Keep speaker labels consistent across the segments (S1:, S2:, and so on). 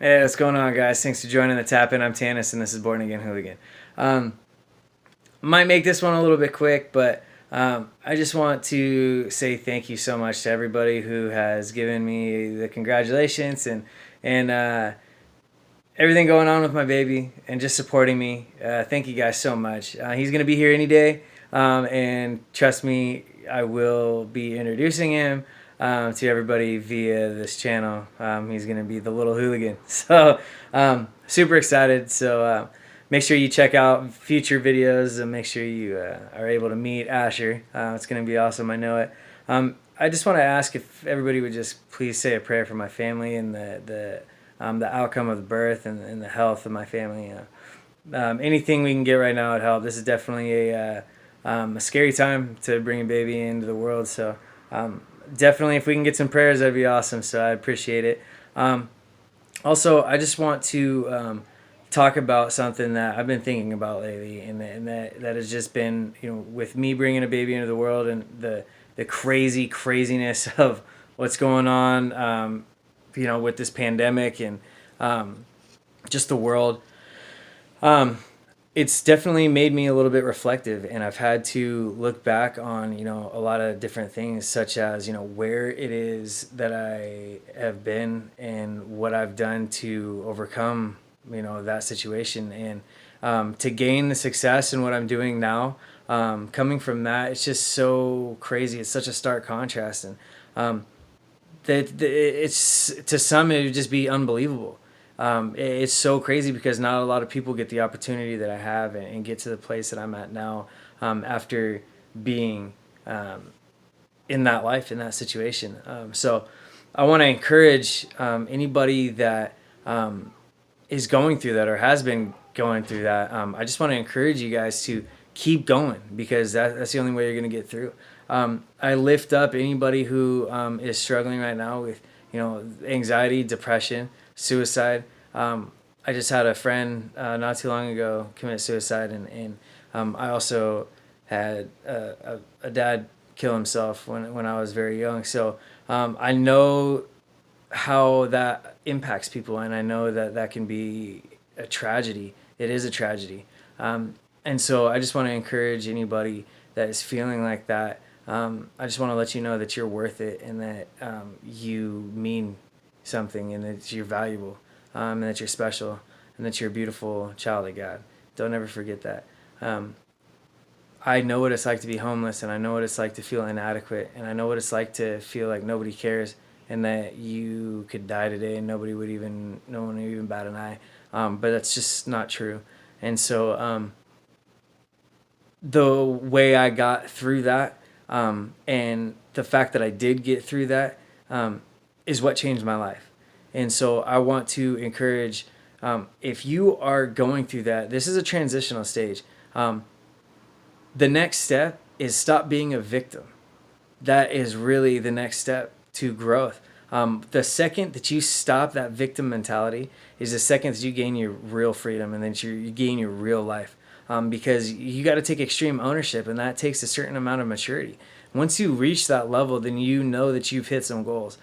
S1: Hey, what's going on, guys? Thanks for joining the Tap In. I'm Tanis, and this is Born Again Hooligan. Might make this one a little bit quick, but I just want to say thank you so much to everybody who has given me the congratulations and everything going on with my baby and just supporting me. Thank you guys so much. He's gonna be here any day, and trust me, I will be introducing him to everybody via this channel. He's gonna be the little hooligan. So super excited. So make sure you check out future videos and make sure you are able to meet Asher. It's gonna be awesome. I know it. I just want to ask if everybody would just please say a prayer for my family and the outcome of the birth and the health of my family. Anything we can get right now would help. This is definitely a scary time to bring a baby into the world. So definitely, if we can get some prayers, that'd be awesome. So I appreciate it. Also, I just want to talk about something that I've been thinking about lately, and that has just been, with me bringing a baby into the world and the craziness of what's going on, with this pandemic and just the world. It's definitely made me a little bit reflective, and I've had to look back on, a lot of different things, such as, where it is that I have been and what I've done to overcome, that situation, and to gain the success in what I'm doing now. Coming from that, it's just so crazy. It's such a stark contrast, and it's, to some, it would just be unbelievable. It's so crazy because not a lot of people get the opportunity that I have and get to the place that I'm at now, after being in that life, in that situation. So I want to encourage anybody that is going through that or has been going through that. I just want to encourage you guys to keep going, because that's the only way you're going to get through. I lift up anybody who is struggling right now with, anxiety, depression, suicide. I just had a friend not too long ago commit suicide, and I also had a dad kill himself when I was very young. So I know how that impacts people, and I know that can be a tragedy. It is a tragedy. And so I just want to encourage anybody that is feeling like that. I just want to let you know that you're worth it, and that you mean something, and that you're valuable, and that you're special, and that you're a beautiful child of God. Don't ever forget that. I know what it's like to be homeless, and I know what it's like to feel inadequate, and I know what it's like to feel like nobody cares, and that you could die today and no one would even bat an eye. But that's just not true. And so the way I got through that, and the fact that I did get through that, is what changed my life. And so I want to encourage, if you are going through that, this is a transitional stage. The next step is stop being a victim. That is really the next step to growth. The second that you stop that victim mentality is the second that you gain your real freedom, and then you gain your real life. Because you got to take extreme ownership, and that takes a certain amount of maturity. Once you reach that level, then you know that you've hit some goals.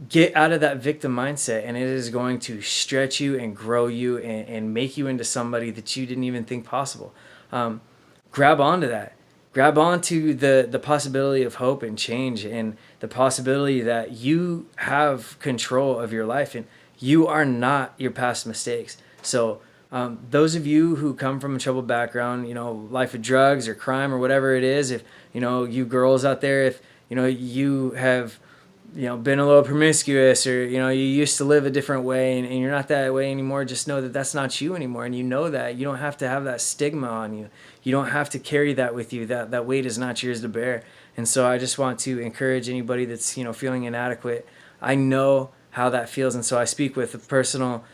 S1: Get out of that victim mindset, and it is going to stretch you and grow you and make you into somebody that you didn't even think possible. Grab onto that. Grab onto the possibility of hope and change, and the possibility that you have control of your life, and you are not your past mistakes. So those of you who come from a troubled background, life of drugs or crime or whatever it is, if, you girls out there, if, you have, been a little promiscuous, or, you used to live a different way, and you're not that way anymore, just know that that's not you anymore. And that you don't have to have that stigma on you. You don't have to carry that with you. That weight is not yours to bear. And so I just want to encourage anybody that's, feeling inadequate. I know how that feels. And so I speak with the personal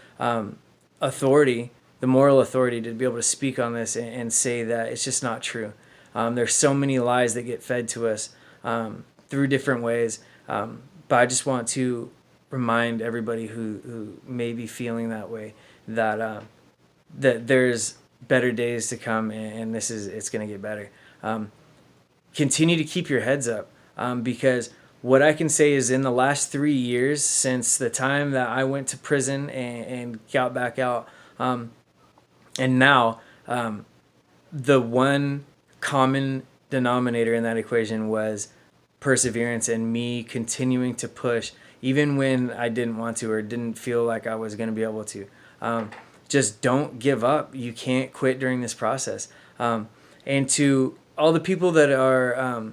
S1: authority, the moral authority, to be able to speak on this and say that it's just not true. There's so many lies that get fed to us through different ways. But I just want to remind everybody who may be feeling that way that that there's better days to come, and it's going to get better. Continue to keep your heads up, because what I can say is in the last 3 years since the time that I went to prison and got back out, and now, the one common denominator in that equation was perseverance and me continuing to push even when I didn't want to or didn't feel like I was going to be able to. Just don't give up. You can't quit during this process. And to all the people that are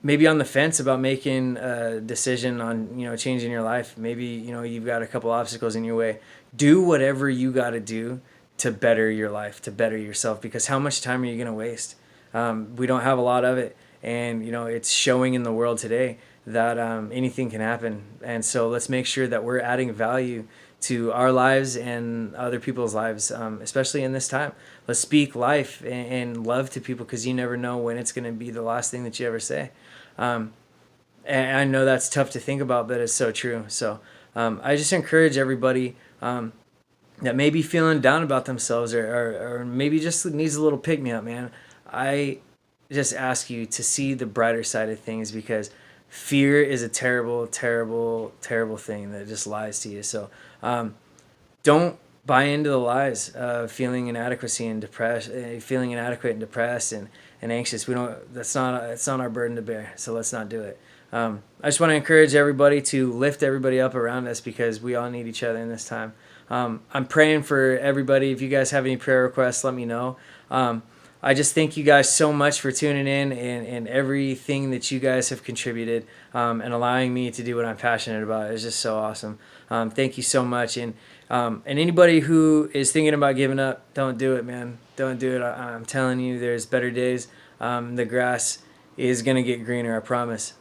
S1: maybe on the fence about making a decision on, changing your life, maybe, you've got a couple obstacles in your way, do whatever you got to do to better your life, to better yourself, because how much time are you going to waste? We don't have a lot of it. And, it's showing in the world today that anything can happen. And so let's make sure that we're adding value to our lives and other people's lives, especially in this time. Let's speak life and love to people, because you never know when it's going to be the last thing that you ever say. And I know that's tough to think about, but it's so true. So I just encourage everybody that may be feeling down about themselves or maybe just needs a little pick-me-up, man. I just ask you to see the brighter side of things, because fear is a terrible, terrible, terrible thing that just lies to you. So don't buy into the lies of feeling inadequacy and feeling inadequate and depressed and anxious. It's not our burden to bear. So let's not do it. I just want to encourage everybody to lift everybody up around us, because we all need each other in this time. I'm praying for everybody. If you guys have any prayer requests, let me know. I just thank you guys so much for tuning in and everything that you guys have contributed and allowing me to do what I'm passionate about. It's just so awesome. Thank you so much. And anybody who is thinking about giving up, don't do it, man. Don't do it. I'm telling you, there's better days. The grass is going to get greener, I promise.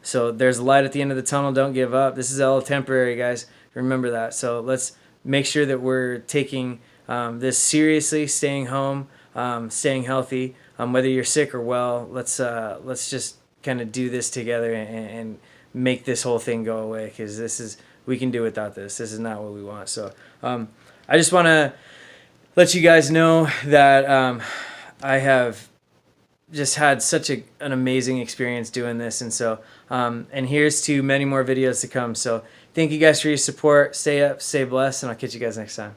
S1: So there's light at the end of the tunnel. Don't give up. This is all temporary, guys. Remember that. So let's make sure that we're taking this seriously, staying home, staying healthy, whether you're sick or well. Let's just kind of do this together and make this whole thing go away, because we can do without this. This is not what we want. So I just want to let you guys know that I have just had such an amazing experience doing this. And so and here's to many more videos to come. So thank you guys for your support. Stay up, stay blessed, and I'll catch you guys next time.